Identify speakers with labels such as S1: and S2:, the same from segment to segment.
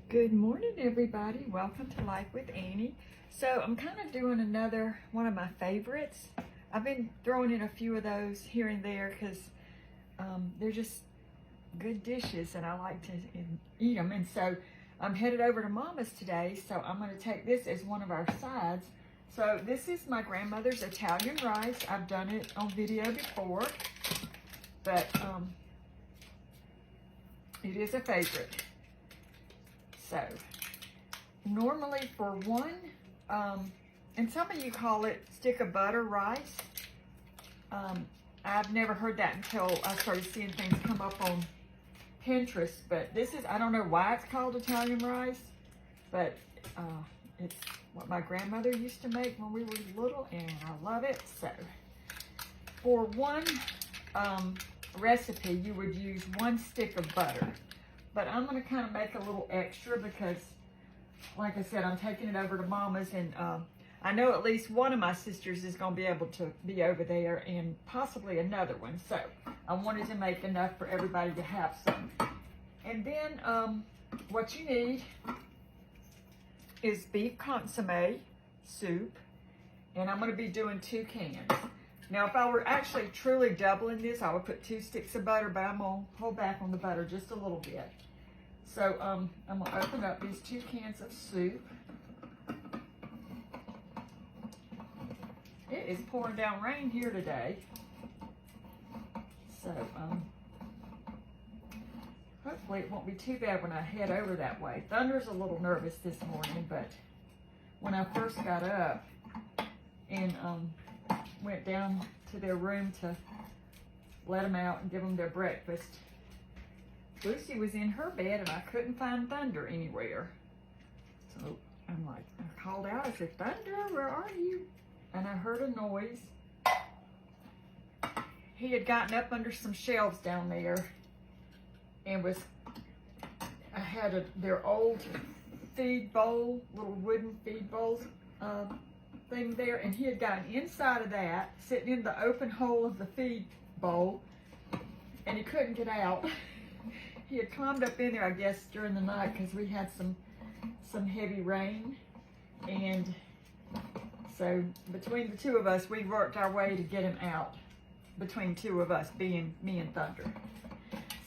S1: Good morning, everybody. Welcome to Life with Annie. So I'm kind of doing another one of my favorites. I've been throwing in a few of those here and there because they're just good dishes and I like to eat them. And so I'm headed over to Mama's today, so I'm going to take this as one of our sides. So this is my grandmother's Italian rice. I've done it on video before, but it is a favorite. So, normally for one, and some of you call it stick of butter rice. I've never heard that until I started seeing things come up on Pinterest, but this is, I don't know why it's called Italian rice, but it's what my grandmother used to make when we were little, and I love it. So, for one recipe, you would use 1 stick of butter. But I'm going to kind of make a little extra because, like I said, I'm taking it over to Mama's, and I know at least one of my sisters is going to be able to be over there, and possibly another one. So I wanted to make enough for everybody to have some. And then what you need is beef consomme soup, and I'm going to be doing 2 cans. Now, if I were actually truly doubling this, I would put 2 sticks of butter, but I'm going to hold back on the butter just a little bit. So I'm going to open up these 2 cans of soup. It is pouring down rain here today. So hopefully it won't be too bad when I head over that way. Thunder's a little nervous this morning, but when I first got up and went down to their room to let them out and give them their breakfast, Lucy was in her bed and I couldn't find Thunder anywhere. So I'm like, I called out, I said, Thunder, where are you? And I heard a noise. He had gotten up under some shelves down there and I had their old feed bowl, little wooden feed bowls thing there, and he had gotten inside of that, sitting in the open hole of the feed bowl, and he couldn't get out. He had climbed up in there, I guess, during the night because we had some heavy rain, and so between the 2 of us, we worked our way to get him out. Between 2 of us, being me and Thunder.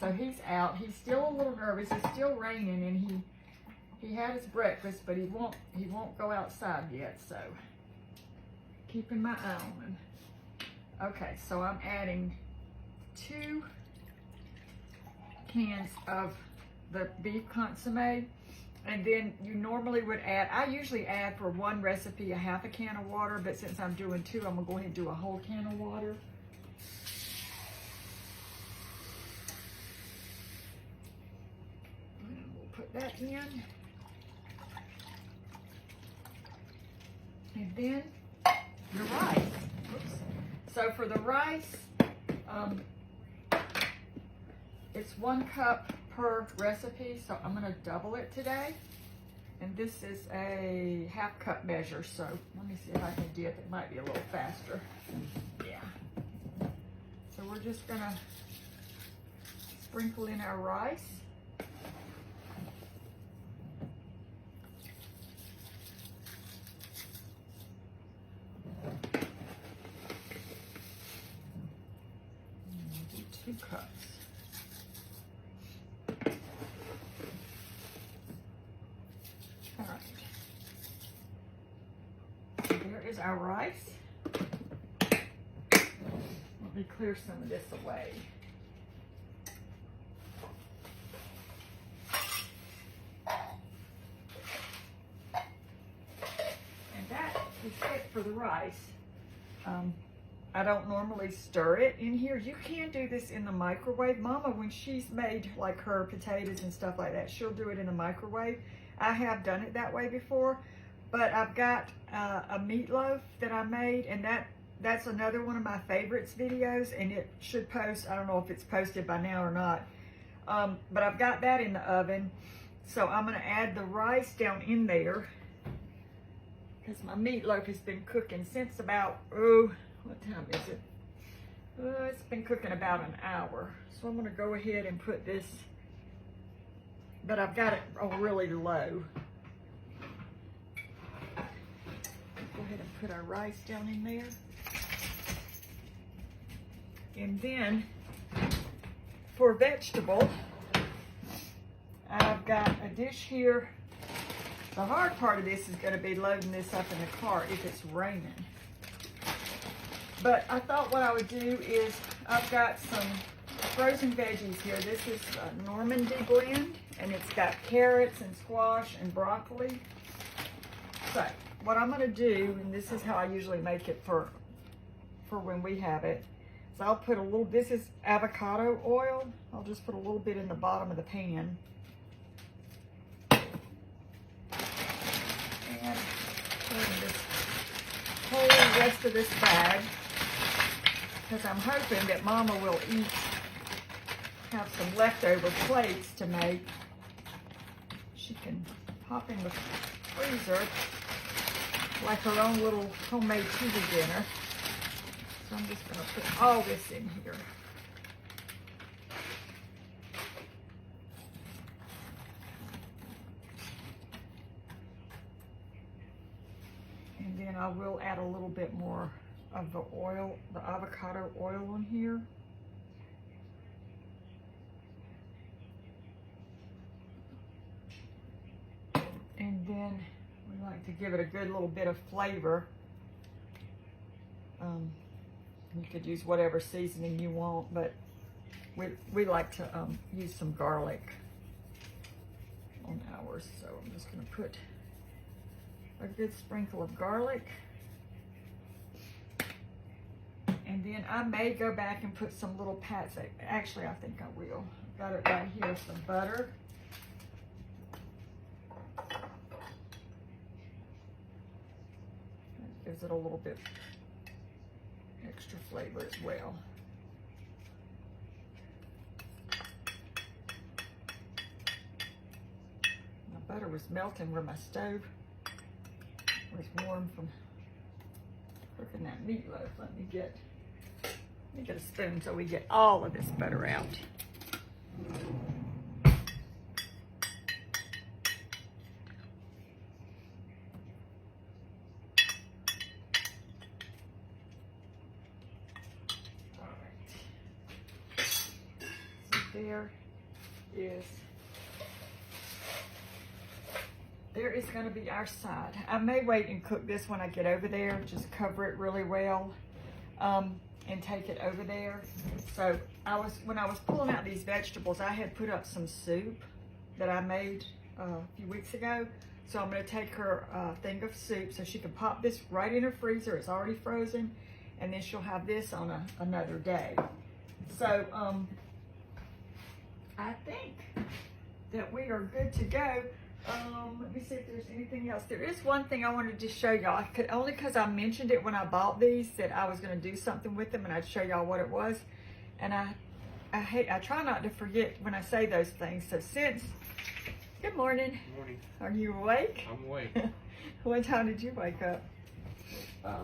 S1: So he's out. He's still a little nervous. It's still raining, and he had his breakfast, but he won't go outside yet. So keeping my eye on him. Okay, so I'm adding 2 cans of the beef consomme, and then you normally would add, I usually add for one recipe a half a can of water, but since I'm doing 2, I'm gonna go ahead and do a whole can of water. And we'll put that in. And then your rice. Oops. So for the rice, it's 1 cup per recipe, so I'm going to double it today. And this is a ½ cup measure, so let me see if I can dip. It might be a little faster. Yeah. So we're just going to sprinkle in our rice. And do 2 cups. There is our rice. Let me clear some of this away. And that is it for the rice. I don't normally stir it in here. You can do this in the microwave. Mama, when she's made like her potatoes and stuff like that, she'll do it in the microwave. I have done it that way before. But I've got a meatloaf that I made, and that's another one of my favorites videos, and it should post. I don't know if it's posted by now or not, but I've got that in the oven. So I'm going to add the rice down in there because my meatloaf has been cooking since about, what time is it? It's been cooking about an hour. So I'm going to go ahead and put this but I've got it on really low. Go ahead and put our rice down in there. And then for vegetable, I've got a dish here. The hard part of this is going to be loading this up in the cart if it's raining. But I thought what I would do is I've got some frozen veggies here. This is a Normandy blend, and it's got carrots and squash and broccoli. So what I'm going to do, and this is how I usually make it for when we have it, is I'll put a little, this is avocado oil. I'll just put a little bit in the bottom of the pan. And this whole rest of this bag, because I'm hoping that Mama will have some leftover plates to make. She can pop in the freezer like her own little homemade Tuesday dinner. So I'm just going to put all this in here. And then I will add a little bit more of the oil, the avocado oil on here. And then we like to give it a good little bit of flavor. You could use whatever seasoning you want, but we like to use some garlic on ours. So I'm just going to put a good sprinkle of garlic. And then I may go back and put some little pats. Actually, I think I will. Got it right here, some butter. That gives it a little bit extra flavor as well. My butter was melting where my stove was warm from cooking that meatloaf. Let me get a spoon so we get all of this butter out. All right. So there is going to be our side. I may wait and cook this when I get over there. Just cover it really well. And take it over there. So when I was pulling out these vegetables, I had put up some soup that I made a few weeks ago. So I'm going to take her thing of soup so she can pop this right in her freezer. It's already frozen, and then she'll have this on another day. So I think that we are good to go. Let me see if there's anything else. There is one thing I wanted to show y'all. Only because I mentioned it when I bought these, that I was going to do something with them, and I'd show y'all what it was. And I try not to forget when I say those things. So good morning.
S2: Good morning.
S1: Are you awake?
S2: I'm awake.
S1: What time did you wake up?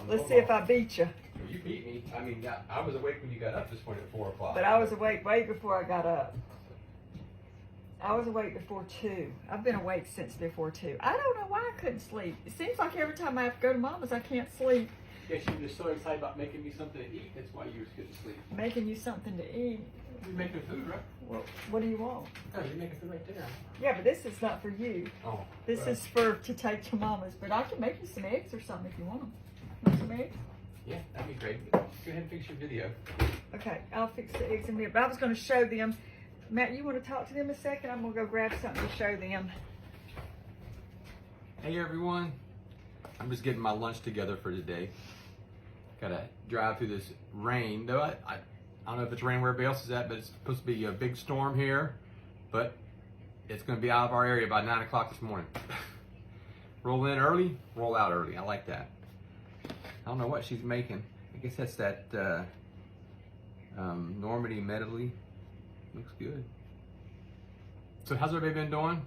S1: Let's see if I beat you.
S2: You beat me. I mean, I was awake when you got up this morning at 4 o'clock.
S1: But I was awake way before I got up. I was awake before 2. I've been awake since before 2. I don't know why I couldn't sleep. It seems like every time I have to go to Mama's, I can't sleep.
S2: Yes, you were just so excited about making me something to eat. That's why you were good to sleep.
S1: Making you something to eat.
S2: You're making food, right?
S1: Well, what do you want?
S2: Oh, you're making food right there.
S1: Yeah, but this is not for you.
S2: Oh.
S1: This is to take to Mama's. But I can make you some eggs or something if you want them. Want some eggs?
S2: Yeah, that'd be great. Go ahead and fix your video.
S1: Okay, I'll fix the eggs in there. But I was going to show them. Matt, you want to talk to them a second? I'm going to go grab something to show them.
S2: Hey, everyone. I'm just getting my lunch together for today. Gotta drive through this rain. Though I don't know if it's raining where everybody else is at, but it's supposed to be a big storm here. But it's going to be out of our area by 9 o'clock this morning. Roll in early, roll out early. I like that. I don't know what she's making. I guess that's that Normandy medley. Looks good. So how's everybody been doing?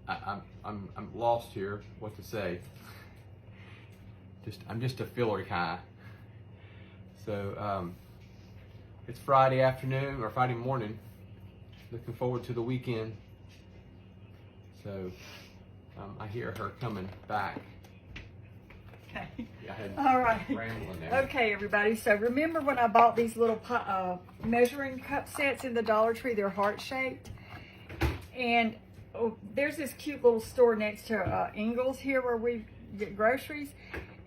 S2: I'm lost here. What to say? I'm just a filler guy. So it's Friday afternoon or Friday morning. Looking forward to the weekend. So I hear her coming back.
S1: Okay.
S2: Yeah, I had
S1: All right.
S2: rambling there.
S1: Okay, everybody. So remember when I bought these little measuring cup sets in the Dollar Tree? They're heart-shaped. And there's this cute little store next to Ingles here where we get groceries.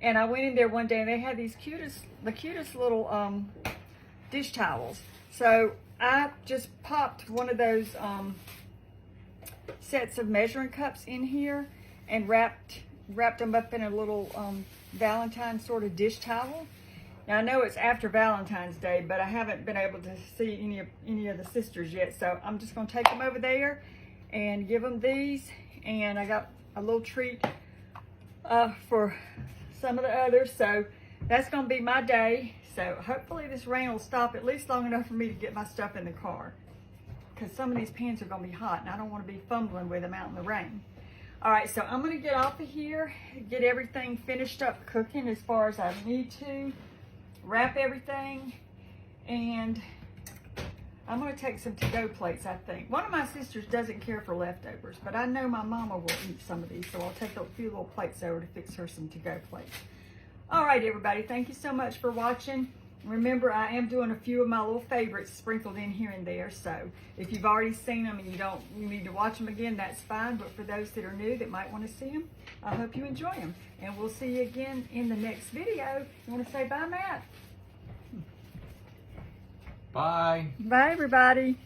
S1: And I went in there one day and they had the cutest little dish towels. So I just popped one of those sets of measuring cups in here and wrapped them up in a little Valentine sort of dish towel. Now I know it's after Valentine's Day, but I haven't been able to see any of the sisters yet. So I'm just going to take them over there and give them these. And I got a little treat for some of the others. So that's going to be my day. So hopefully this rain will stop at least long enough for me to get my stuff in the car, because some of these pans are going to be hot and I don't want to be fumbling with them out in the rain. All right, so I'm going to get off of here, get everything finished up cooking as far as I need to, wrap everything, and I'm going to take some to-go plates, I think. One of my sisters doesn't care for leftovers, but I know my mama will eat some of these, so I'll take a few little plates over to fix her some to-go plates. All right, everybody, thank you so much for watching. Remember, I am doing a few of my little favorites sprinkled in here and there, so if you've already seen them and you need to watch them again, that's fine. But for those that are new that might want to see them, I hope you enjoy them. And we'll see you again in the next video. You want to say bye, Matt?
S2: Bye.
S1: Bye, everybody.